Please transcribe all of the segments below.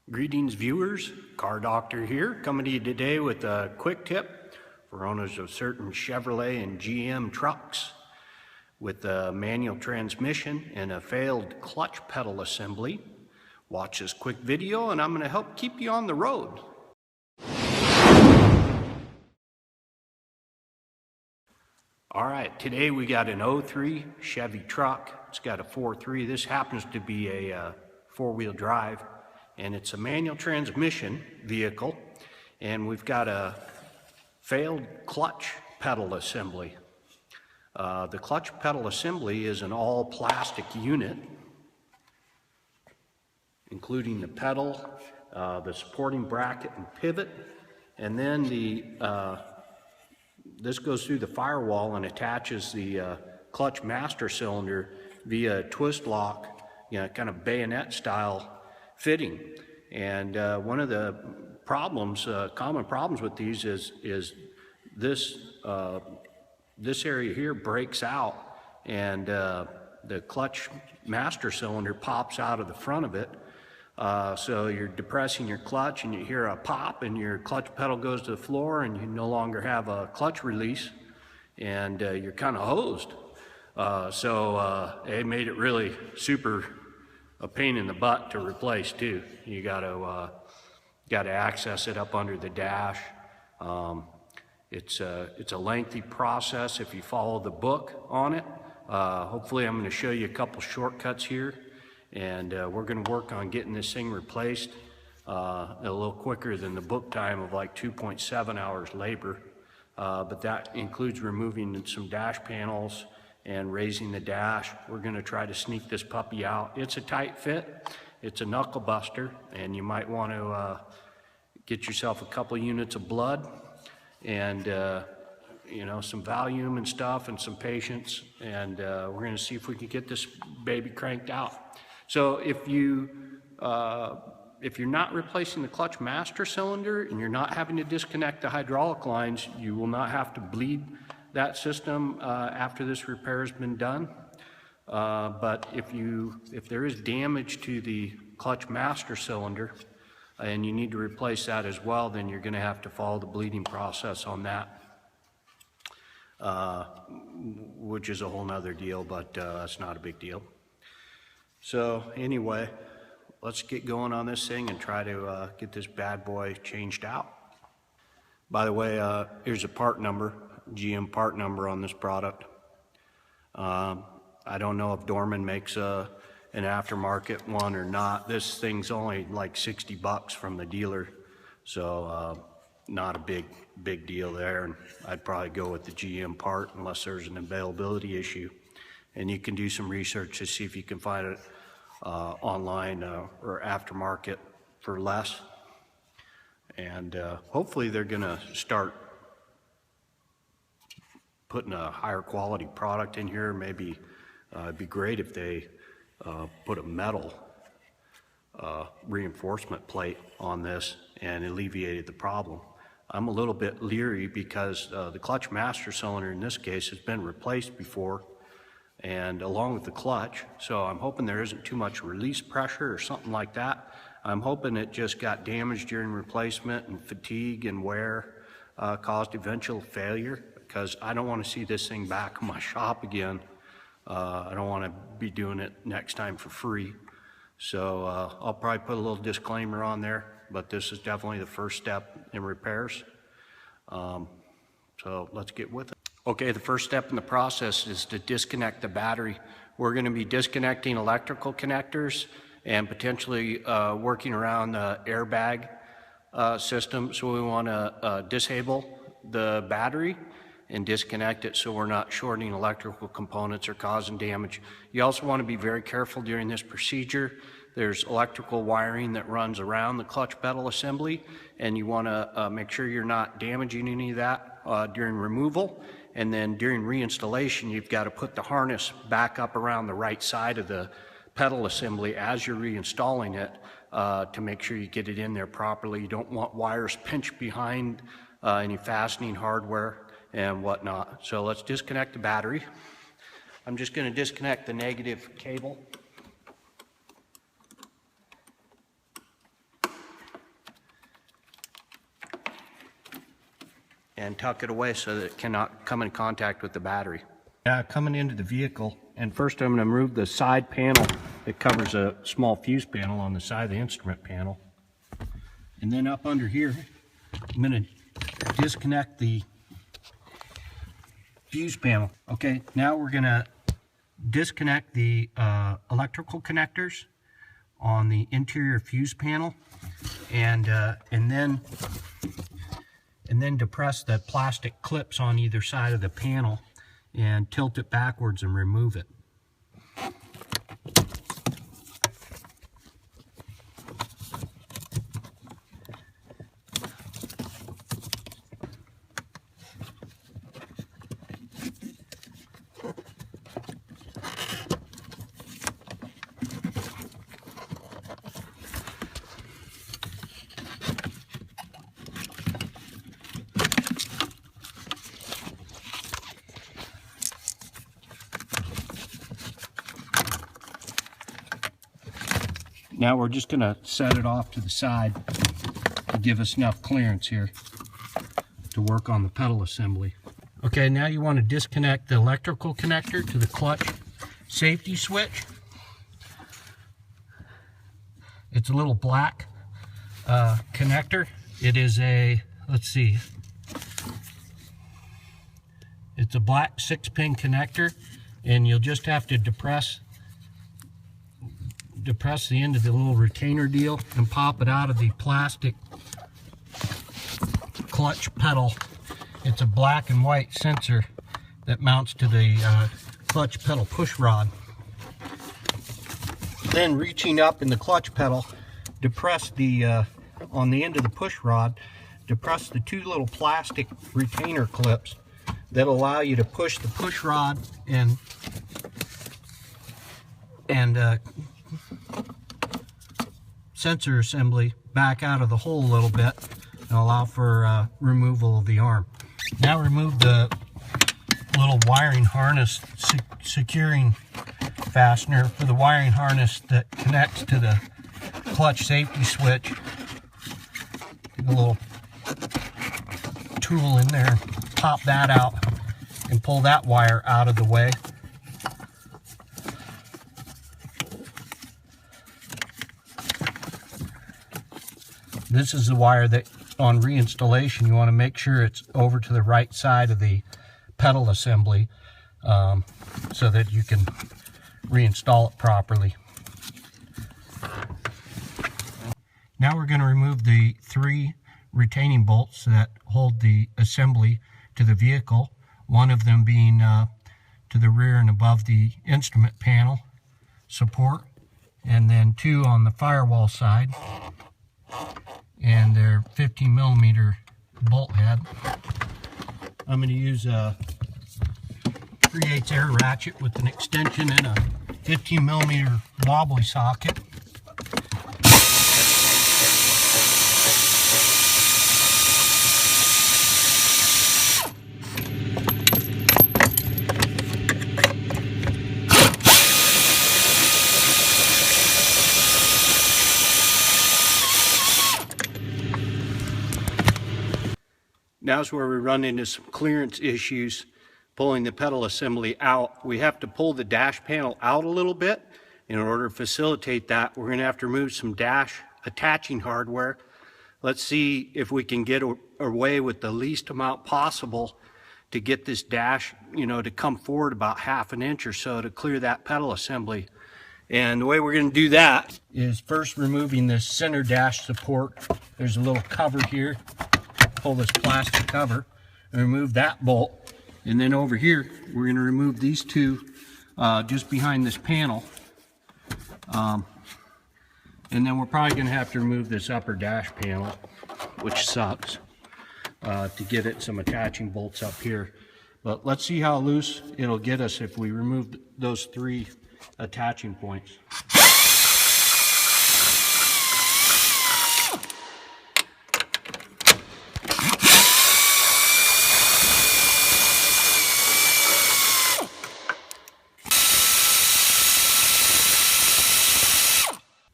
Greetings viewers, Car Doctor here, coming to you today with a quick tip for owners of certain Chevrolet and GM trucks with a manual transmission and a failed clutch pedal assembly. Watch this quick video and I'm going to help keep you on the road. Alright, today we got an 03 Chevy truck. It's got a 4.3. This happens to be a four-wheel drive. And it's a manual transmission vehicle, and we've got a failed clutch pedal assembly. The clutch pedal assembly is an all plastic unit, including the pedal, the supporting bracket and pivot, and then this goes through the firewall and attaches the clutch master cylinder via twist lock, kind of bayonet style fitting. And one of the problems, common problems with these is this area here breaks out, and the clutch master cylinder pops out of the front of it. So you're depressing your clutch and you hear a pop and your clutch pedal goes to the floor and you no longer have a clutch release, and you're kind of hosed. It made it really super a pain in the butt to replace too. You got to access it up under the dash. It's a lengthy process if you follow the book on it. Hopefully I'm going to show you a couple shortcuts here, and we're going to work on getting this thing replaced a little quicker than the book time of like 2.7 hours labor. But that includes removing some dash panels and raising the dash. We're going to try to sneak this puppy out. It's a tight fit. It's a knuckle buster, and you might want to get yourself a couple units of blood and some Valium and stuff and some patience, and we're going to see if we can get this baby cranked out. So if you're not replacing the clutch master cylinder and you're not having to disconnect the hydraulic lines, you will not have to bleed that system after this repair has been done. But if there is damage to the clutch master cylinder and you need to replace that as well, then you're going to have to follow the bleeding process on that, which is a whole nother deal, but that's not a big deal. So anyway, let's get going on this thing and try to get this bad boy changed out. By the way, here's a part number. GM part number on this product. I don't know if Dorman makes an aftermarket one or not. This thing's only like 60 bucks from the dealer, so not a big deal there, and I'd probably go with the GM part unless there's an availability issue. And you can do some research to see if you can find it online or aftermarket for less, and hopefully they're gonna start putting a higher quality product in here. Maybe it'd be great if they put a metal reinforcement plate on this and alleviated the problem. I'm a little bit leery because the clutch master cylinder in this case has been replaced before, and along with the clutch, so I'm hoping there isn't too much release pressure or something like that. I'm hoping it just got damaged during replacement, and fatigue and wear caused eventual failure, because I don't want to see this thing back in my shop again. I don't want to be doing it next time for free. So I'll probably put a little disclaimer on there, but this is definitely the first step in repairs. So let's get with it. Okay, the first step in the process is to disconnect the battery. We're going to be disconnecting electrical connectors and potentially working around the airbag system. So we want to disable the battery and disconnect it so we're not shorting electrical components or causing damage. You also want to be very careful during this procedure. There's electrical wiring that runs around the clutch pedal assembly, and you want to make sure you're not damaging any of that during removal. And then during reinstallation, you've got to put the harness back up around the right side of the pedal assembly as you're reinstalling it to make sure you get it in there properly. You don't want wires pinched behind any fastening hardware and whatnot. So let's disconnect the battery. I'm just going to disconnect the negative cable. and tuck it away so that it cannot come in contact with the battery. Now coming into the vehicle, and first I'm going to remove the side panel that covers a small fuse panel on the side of the instrument panel. And then up under here, I'm going to disconnect the fuse panel. Okay, now we're going to disconnect the electrical connectors on the interior fuse panel, and then depress the plastic clips on either side of the panel and tilt it backwards and remove it. Now we're just going to set it off to the side to give us enough clearance here to work on the pedal assembly. Okay, now you want to disconnect the electrical connector to the clutch safety switch. It's a little black connector. It is a, let's see, it's a black 6-pin connector, and you'll just have to depress the end of the little retainer deal and pop it out of the plastic clutch pedal. It's a black and white sensor that mounts to the clutch pedal push rod. Then reaching up in the clutch pedal, depress the on the end of the push rod, depress the 2 little plastic retainer clips that allow you to push the push rod and sensor assembly back out of the hole a little bit and allow for removal of the arm. Now remove the little wiring harness securing fastener for the wiring harness that connects to the clutch safety switch. Get a little tool in there, pop that out and pull that wire out of the way. This is the wire that on reinstallation you want to make sure it's over to the right side of the pedal assembly so that you can reinstall it properly. Now we're going to remove the 3 retaining bolts that hold the assembly to the vehicle, one of them being to the rear and above the instrument panel support, and then 2 on the firewall side, and their 15mm bolt head. I'm going to use a 3/8 air ratchet with an extension and a 15mm wobbly socket. Now's where we run into some clearance issues pulling the pedal assembly out. We have to pull the dash panel out a little bit. In order to facilitate that, we're going to have to remove some dash attaching hardware. Let's see if we can get away with the least amount possible to get this dash, to come forward about 1/2 inch or so to clear that pedal assembly. And the way we're going to do that is first removing this center dash support. There's a little cover here. Pull this plastic cover and remove that bolt, and then over here we're going to remove these 2 just behind this panel, and then we're probably going to have to remove this upper dash panel, which sucks, to get it some attaching bolts up here. But let's see how loose it'll get us if we remove those 3 attaching points.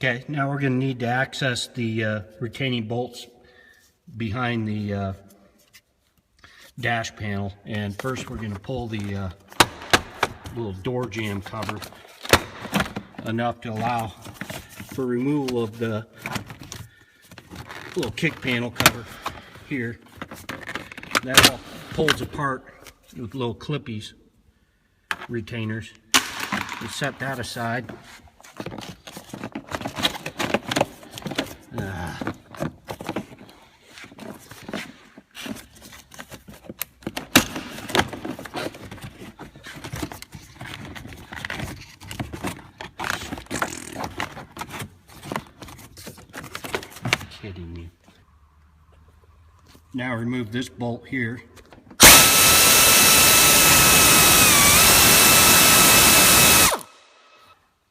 Okay, now we're going to need to access the retaining bolts behind the dash panel. And first we're going to pull the little door jamb cover enough to allow for removal of the little kick panel cover here. That all pulls apart with little clippies, retainers. We set that aside. Kidding me. Now remove this bolt here.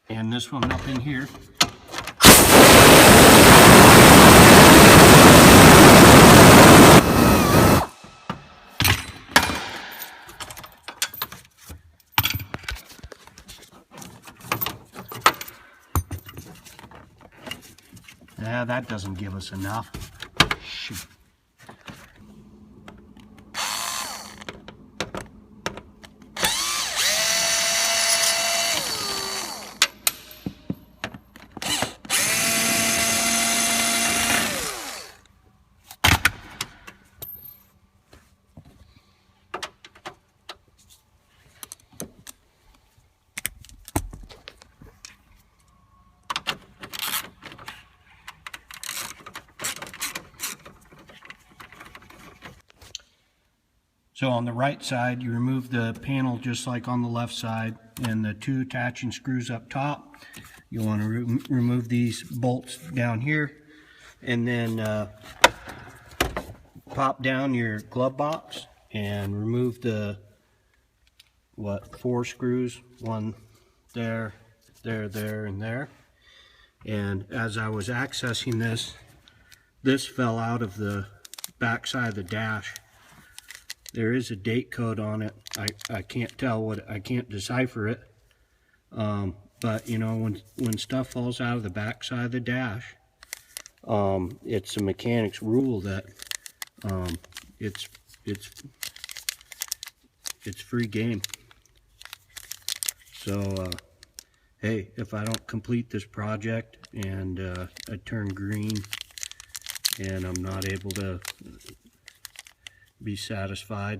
And this one up in here. Yeah, that doesn't give us enough. Shoot. So on the right side, you remove the panel just like on the left side, and the two attaching screws up top. You want to remove these bolts down here, and then pop down your glove box and remove the 4 screws, one there, there, and there. And as I was accessing this fell out of the back side of the dash. There is a date code on it. I can't tell what, I can't decipher it. But you know, when stuff falls out of the back side of the dash, it's a mechanic's rule that it's free game. So hey, if I don't complete this project and I turn green and I'm not able to be satisfied,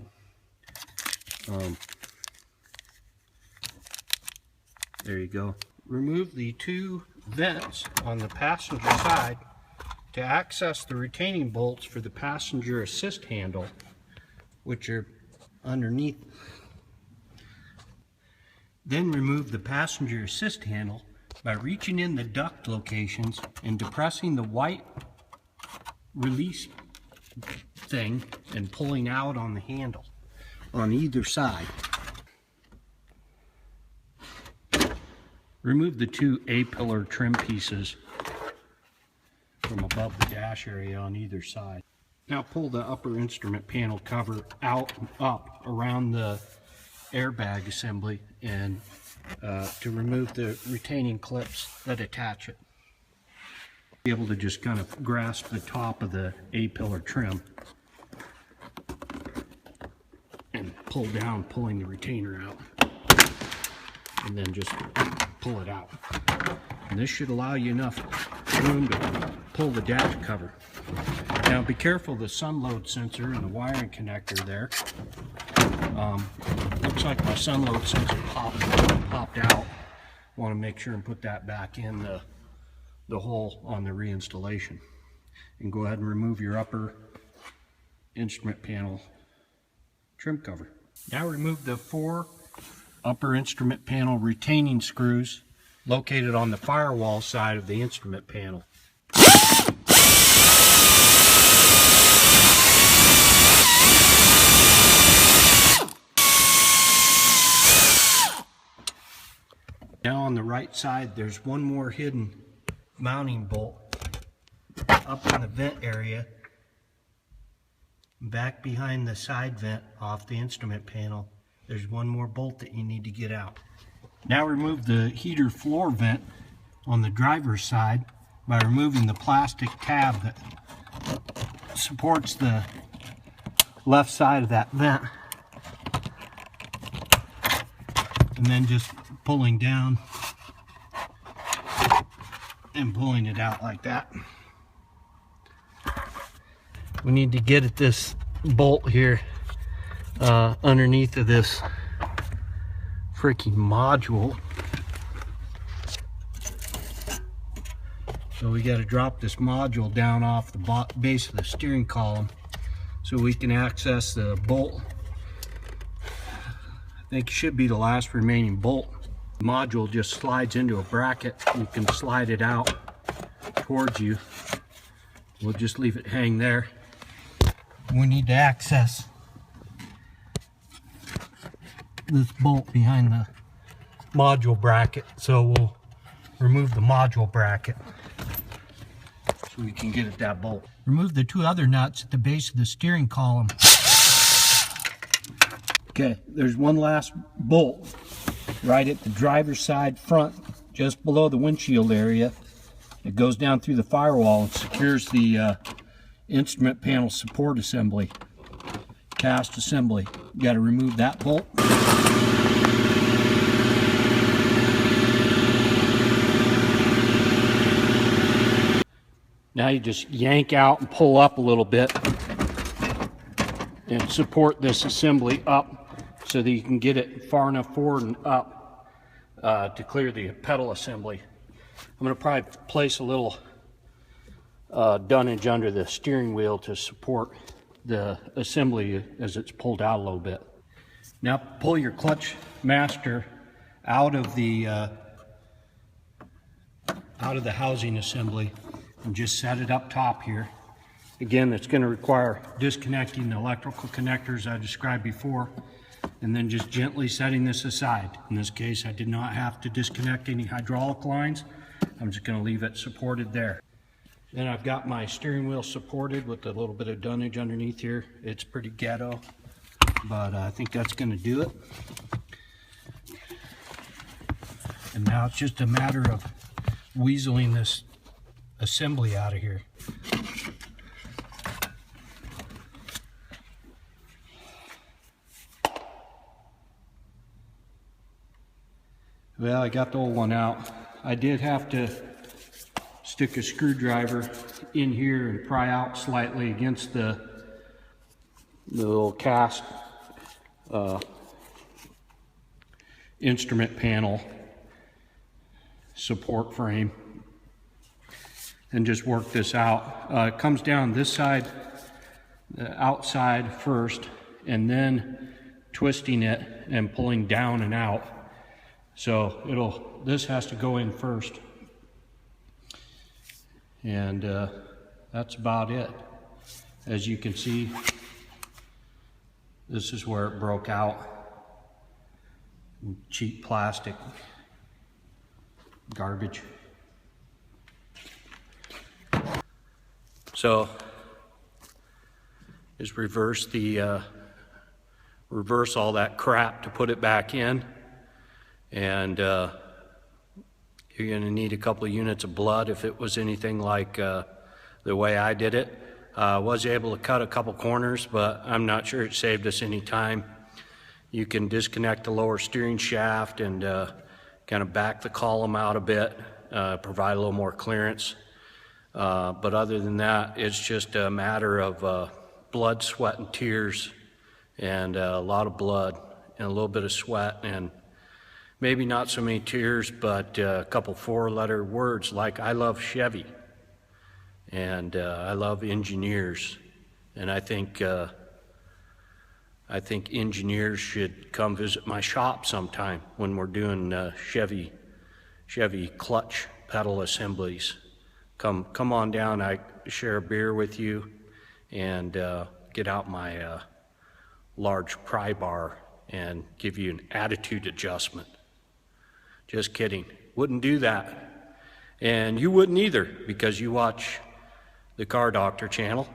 there you go. Remove the 2 vents on the passenger side to access the retaining bolts for the passenger assist handle, which are underneath. Then remove the passenger assist handle by reaching in the duct locations and depressing the white release thing and pulling out on the handle on either side. Remove the 2 A-pillar trim pieces from above the dash area on either side. Now pull the upper instrument panel cover out and up around the airbag assembly and to remove the retaining clips that attach it. Be able to just kind of grasp the top of the A-pillar trim and pull down, pulling the retainer out, and then just pull it out. And this should allow you enough room to pull the dash cover. Now be careful of the sun load sensor and the wiring connector there. Looks like my sun load sensor popped out. Want to make sure and put that back in the hole on the reinstallation. And go ahead and remove your upper instrument panel trim cover. Now remove the 4 upper instrument panel retaining screws located on the firewall side of the instrument panel. Now on the right side, there's one more hidden mounting bolt up in the vent area, back behind the side vent off the instrument panel. There's one more bolt that you need to get out. Now remove the heater floor vent on the driver's side by removing the plastic tab that supports the left side of that vent, and then just pulling down and pulling it out like that. We need to get at this bolt here underneath of this freaking module. So we got to drop this module down off the base of the steering column so we can access the bolt. I think it should be the last remaining bolt. The module just slides into a bracket. You can slide it out towards you. We'll just leave it hang there. We need to access this bolt behind the module bracket, so we'll remove the module bracket so we can get at that bolt. Remove the two other nuts at the base of the steering column. Okay, there's one last bolt right at the driver's side front, just below the windshield area. It goes down through the firewall and secures the instrument panel support assembly, cast assembly. You got to remove that bolt. Now you just yank out and pull up a little bit and support this assembly up so that you can get it far enough forward and up to clear the pedal assembly. I'm going to probably place a little dunnage under the steering wheel to support the assembly as it's pulled out a little bit. Now pull your clutch master out of the housing assembly and just set it up top here. Again, it's going to require disconnecting the electrical connectors I described before, and then just gently setting this aside. In this case, I did not have to disconnect any hydraulic lines. I'm just going to leave it supported there. Then I've got my steering wheel supported with a little bit of dunnage underneath here. It's pretty ghetto, but I think that's going to do it. And now it's just a matter of weaseling this assembly out of here. Well, I got the old one out. I did have to stick a screwdriver in here and pry out slightly against the little cast instrument panel support frame, and just work this out. It comes down this side, the outside first, and then twisting it and pulling down and out. So this has to go in first. And that's about it. As you can see, this is where it broke out. Cheap plastic, garbage. So just reverse all that crap to put it back in, and you're going to need a couple of units of blood if it was anything like the way I did it. I was able to cut a couple corners, but I'm not sure it saved us any time. You can disconnect the lower steering shaft and kind of back the column out a bit, provide a little more clearance. But other than that, it's just a matter of blood, sweat, and tears, and a lot of blood and a little bit of sweat, and maybe not so many tears, but a couple four-letter words like "I love Chevy," and "I love engineers," and I think engineers should come visit my shop sometime when we're doing Chevy clutch pedal assemblies. Come on down. I share a beer with you, and get out my large pry bar and give you an attitude adjustment. Just kidding. Wouldn't do that. And you wouldn't either, because you watch the Car Doctor channel,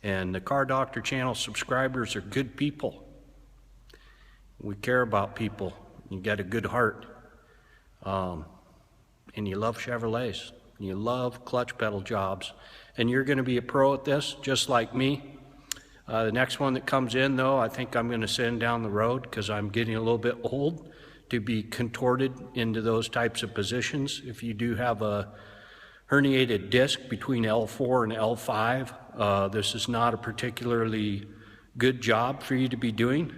and the Car Doctor channel subscribers are good people. We care about people. You got a good heart, and you love Chevrolets. You love clutch pedal jobs, and you're going to be a pro at this, just like me. The next one that comes in, though, I think I'm going to send down the road because I'm getting a little bit old to be contorted into those types of positions. If you do have a herniated disc between L4 and L5, this is not a particularly good job for you to be doing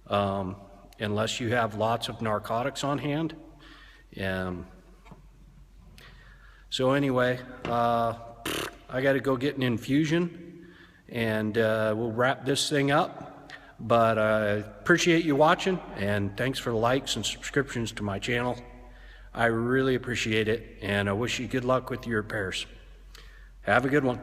unless you have lots of narcotics on hand. So anyway, I got to go get an infusion, and we'll wrap this thing up. But I appreciate you watching, and thanks for the likes and subscriptions to my channel. I really appreciate it, and I wish you good luck with your repairs. Have a good one.